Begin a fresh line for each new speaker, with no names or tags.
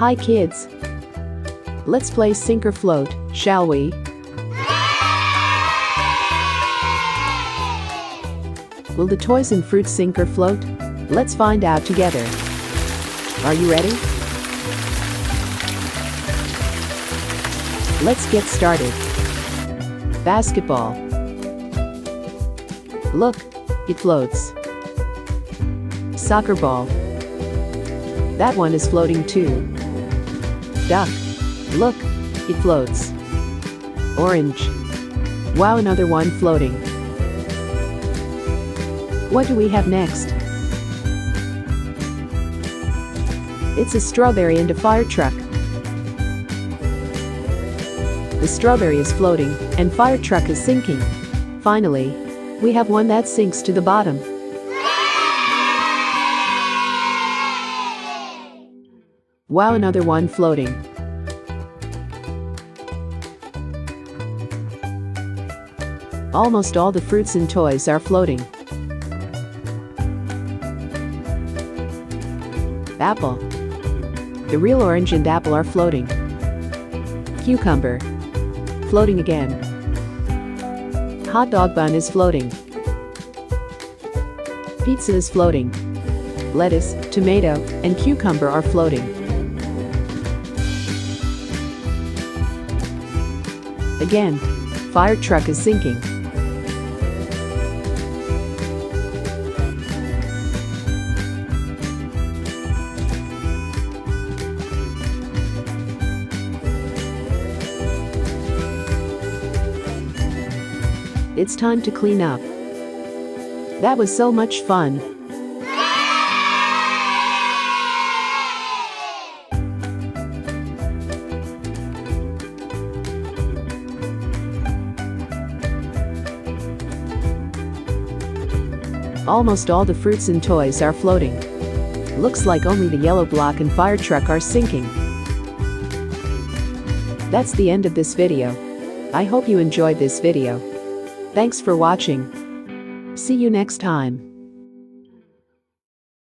Hi kids. Let's play sink or float, shall we? Will the toys and fruit sink or float? Let's find out together. Are you ready? Let's get started. Basketball. Look, it floats. Soccer ball. That one is floating too. Duck. Look, it floats. Orange. Wow, another one floating. What do we have next? It's a strawberry and a fire truck. The strawberry is floating, and fire truck is sinking. Finally, we have one that sinks to the bottom. Wow, another one floating. Almost all the fruits and toys are floating. Apple. The real orange and apple are floating. Cucumber. Floating again. Hot dog bun is floating. Pizza is floating. Lettuce, tomato, and cucumber are floating. Again, fire truck is sinking. It's time to clean up. That was so much fun. Almost all the fruits and toys are floating. Looks like only the yellow block and fire truck are sinking. That's the end of this video. I hope you enjoyed this video. Thanks for watching. See you next time.